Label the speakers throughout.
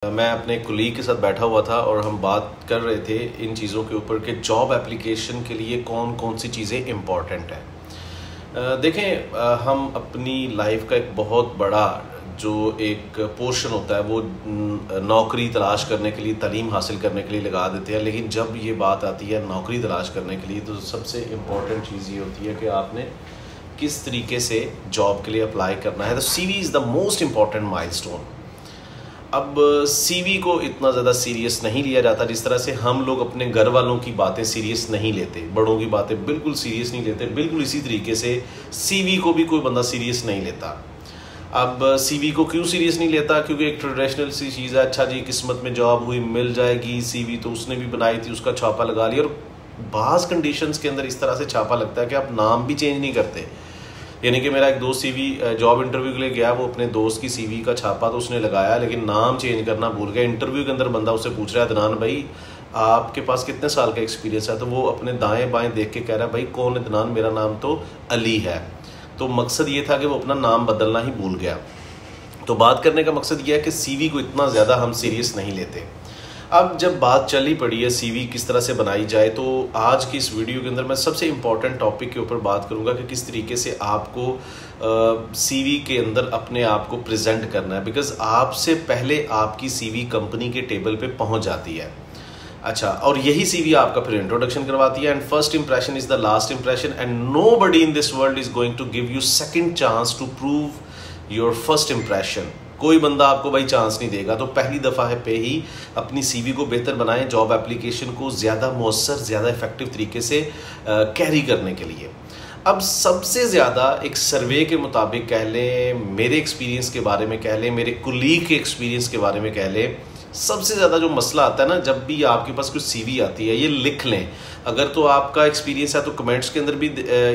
Speaker 1: मैं अपने कुलीग के साथ बैठा हुआ था और हम बात कर रहे थे इन चीज़ों के ऊपर कि जॉब एप्लीकेशन के लिए कौन कौन सी चीज़ें इम्पॉर्टेंट हैं। देखें, हम अपनी लाइफ का एक बहुत बड़ा जो एक पोर्शन होता है वो नौकरी तलाश करने के लिए, तालीम हासिल करने के लिए लगा देते हैं। लेकिन जब ये बात आती है नौकरी तलाश करने के लिए तो सबसे इम्पॉर्टेंट चीज़ ये होती है कि आपने किस तरीके से जॉब के लिए अप्लाई करना है। तो CV is the most important milestone. अब CV को इतना ज़्यादा सीरियस नहीं लिया जाता जिस तरह से हम लोग अपने घर वालों की बातें सीरियस नहीं लेते, बड़ों की बातें बिल्कुल सीरियस नहीं लेते। बिल्कुल इसी तरीके से CV को भी कोई बंदा सीरियस नहीं लेता। अब CV को क्यों सीरियस नहीं लेता? क्योंकि एक ट्रेडिशनल सी चीज़ है, अच्छा जी किस्मत में जॉब हुई मिल जाएगी, CV तो उसने भी बनाई थी, उसका छापा लगा लिया। और बाज़ कंडीशंस के अंदर इस तरह से छापा लगता है कि आप नाम भी चेंज नहीं करते। यानी कि मेरा एक दोस्त CV जॉब इंटरव्यू के लिए गया, वो अपने दोस्त की CV का छापा तो उसने लगाया लेकिन नाम चेंज करना भूल गया। इंटरव्यू के अंदर बंदा उससे पूछ रहा है, अदनान भाई आपके पास कितने साल का एक्सपीरियंस है? तो वो अपने दाएं बाएं देख के कह रहा है, भाई कौन अदनान, मेरा नाम तो अली है। तो मकसद ये था कि वो अपना नाम बदलना ही भूल गया। तो बात करने का मकसद ये है कि CV को इतना ज़्यादा हम सीरियस नहीं लेते। अब जब बात चली पड़ी है CV किस तरह से बनाई जाए, तो आज की इस वीडियो के अंदर मैं सबसे इम्पॉर्टेंट टॉपिक के ऊपर बात करूंगा कि किस तरीके से आपको CV के अंदर अपने आप को प्रेजेंट करना है। बिकॉज आपसे पहले आपकी CV कंपनी के टेबल पे पहुंच जाती है। अच्छा, और यही CV आपका फिर इंट्रोडक्शन करवाती है। And first impression is the last impression and nobody in this world is going to give you second chance to prove your first impression. कोई बंदा आपको भाई चांस नहीं देगा। तो पहली दफ़ा है पे ही अपनी CV को बेहतर बनाएं, जॉब एप्लीकेशन को ज़्यादा मौसर, ज़्यादा इफेक्टिव तरीके से कैरी करने के लिए। अब सबसे ज़्यादा एक सर्वे के मुताबिक कह लें, मेरे एक्सपीरियंस के बारे में कह लें, मेरे कुलीग के एक्सपीरियंस के बारे में कह लें, सबसे ज़्यादा जो मसला आता है ना, जब भी आपके पास कुछ CV आती है, ये लिख लें। अगर तो आपका एक्सपीरियंस है तो कमेंट्स के अंदर भी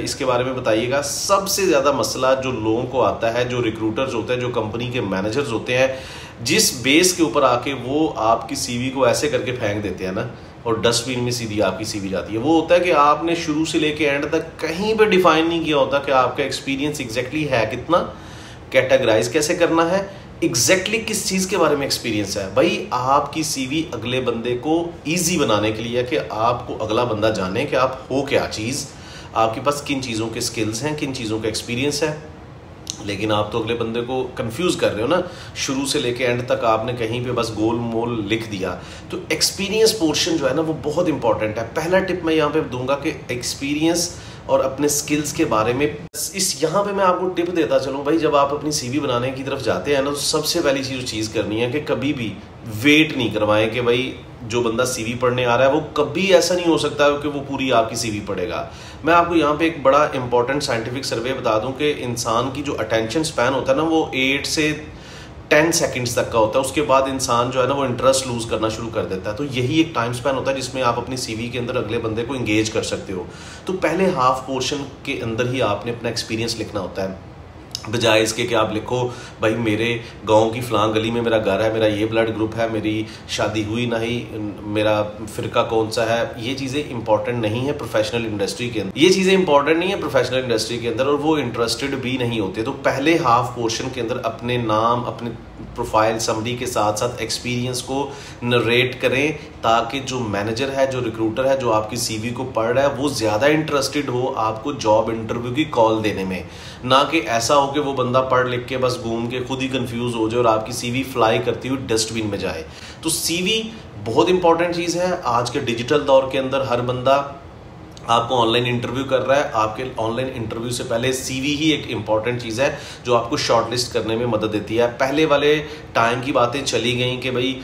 Speaker 1: इसके बारे में बताइएगा। सबसे ज़्यादा मसला जो लोगों को आता है, जो रिक्रूटर्स होते हैं, जो कंपनी के मैनेजर्स होते हैं, जिस बेस के ऊपर आके वो आपकी CV को ऐसे करके फेंक देते हैं ना और डस्टबिन में सीधी आपकी CV जाती है, वो होता है कि आपने शुरू से लेके एंड तक कहीं पर डिफाइन नहीं किया होता कि आपका एक्सपीरियंस एग्जैक्टली है कितना, कैटेगराइज कैसे करना है, एग्जैक्टली किस चीज़ के बारे में एक्सपीरियंस है। भाई आपकी CV अगले बंदे को ईजी बनाने के लिए है कि आपको अगला बंदा जाने कि आप हो क्या चीज़, आपके पास किन चीज़ों के स्किल्स हैं, किन चीज़ों का एक्सपीरियंस है। लेकिन आप तो अगले बंदे को कंफ्यूज कर रहे हो ना, शुरू से लेके एंड तक आपने कहीं पे बस गोल मोल लिख दिया। तो एक्सपीरियंस पोर्शन जो है ना वो बहुत इंपॉर्टेंट है। पहला टिप मैं यहाँ पे दूंगा कि एक्सपीरियंस और अपने स्किल्स के बारे में यहाँ पे मैं आपको टिप देता चलूँ। भाई जब आप अपनी CV बनाने की तरफ जाते हैं ना, तो सबसे पहली चीज़ करनी है कि कभी भी वेट नहीं करवाएं कि भाई जो बंदा CV पढ़ने आ रहा है वो कभी ऐसा नहीं हो सकता कि वो पूरी आपकी CV पढ़ेगा। मैं आपको यहाँ पे एक बड़ा इंपॉर्टेंट साइंटिफिक सर्वे बता दूं कि इंसान की जो अटेंशन स्पैन होता है ना वो 8 से 10 सेकंड्स तक का होता है। उसके बाद इंसान जो है ना वो इंटरेस्ट लूज करना शुरू कर देता है। तो यही एक टाइम स्पैन होता है जिसमें आप अपनी CV के अंदर अगले बंदे को एंगेज कर सकते हो। तो पहले हाफ पोर्शन के अंदर ही आपने अपना एक्सपीरियंस लिखना होता है, बजाय इसके कि आप लिखो भाई मेरे गांव की फलां गली में मेरा घर है, मेरा ये ब्लड ग्रुप है, मेरी शादी हुई नहीं, मेरा फिरका कौन सा है। ये चीज़ें इंपॉर्टेंट नहीं है प्रोफेशनल इंडस्ट्री के अंदर, ये चीज़ें इंपॉर्टेंट नहीं है प्रोफेशनल इंडस्ट्री के अंदर, और वो इंटरेस्टेड भी नहीं होते। तो पहले हाफ पोर्शन के अंदर अपने नाम, अपने प्रोफाइल समरी के साथ साथ एक्सपीरियंस को नरेट करें, ताकि जो मैनेजर है, जो रिक्रूटर है, जो आपकी CV को पढ़ रहा है, वो ज़्यादा इंटरेस्टेड हो आपको जॉब इंटरव्यू की कॉल देने में। ना कि ऐसा हो कि वो बंदा पढ़ लिख के बस घूम के खुद ही कंफ्यूज हो जाए और आपकी CV फ्लाई करती हुई डस्टबिन में जाए। तो CV बहुत इंपॉर्टेंट चीज़ है। आज के डिजिटल दौर के अंदर हर बंदा आपको ऑनलाइन इंटरव्यू कर रहा है। आपके ऑनलाइन इंटरव्यू से पहले CV ही एक इंपॉर्टेंट चीज़ है जो आपको शॉर्टलिस्ट करने में मदद देती है। पहले वाले टाइम की बातें चली गई कि भाई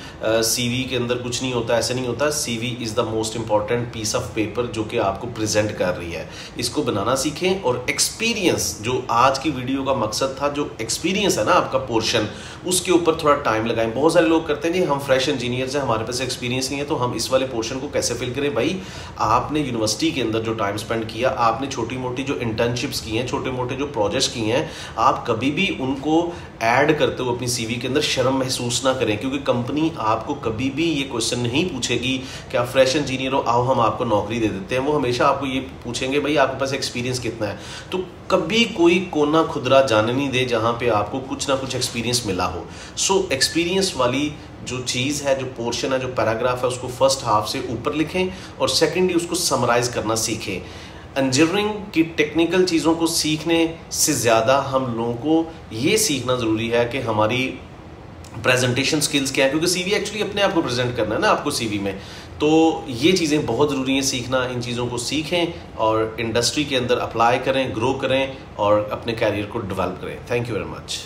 Speaker 1: CV के अंदर कुछ नहीं होता, ऐसे नहीं होता। CV is the most important piece of paper जो कि आपको प्रेजेंट कर रही है। इसको बनाना सीखें। और एक्सपीरियंस, जो आज की वीडियो का मकसद था, जो एक्सपीरियंस है ना आपका पोर्शन, उसके ऊपर थोड़ा टाइम लगाएं। बहुत सारे लोग करते हैं जी हम फ्रेश इंजीनियर्स हैं, हमारे पास एक्सपीरियंस नहीं है, तो हम इस वाले पोर्शन को कैसे फिल करें। भाई आपने यूनिवर्सिटी के अंदर जो टाइम स्पेंड किया, आपने छोटी मोटी जो इंटर्नशिप्स की हैं, छोटे मोटे जो प्रोजेक्ट्स किए हैं, आप कभी भी उनको ऐड करते हो अपनी CV के अंदर शर्म महसूस ना करें। क्योंकि कंपनी आपको कभी भी ये क्वेश्चन नहीं पूछेगी कि आप फ्रेश इंजीनियर हो, आओ हम आपको नौकरी दे देते हैं। वो हमेशा आपको ये पूछेंगे भाई आपके पास एक्सपीरियंस कितना है। तो कभी कोई कोना खुदरा जाने नहीं दे जहाँ पे आपको कुछ ना कुछ एक्सपीरियंस मिला हो। सो एक्सपीरियंस वाली जो चीज़ है, जो पोर्शन है, जो पैराग्राफ है, उसको फर्स्ट हाफ से ऊपर लिखें और सेकेंडली उसको समराइज करना सीखें। इंजीनियरिंग की टेक्निकल चीज़ों को सीखने से ज़्यादा हम लोगों को ये सीखना ज़रूरी है कि हमारी प्रेजेंटेशन स्किल्स क्या है, क्योंकि सीवी एक्चुअली अपने आप को प्रेजेंट करना है ना आपको सीवी में। तो ये चीज़ें बहुत ज़रूरी हैं सीखना। इन चीज़ों को सीखें और इंडस्ट्री के अंदर अप्लाई करें, ग्रो करें और अपने कैरियर को डेवलप करें। Thank you very much.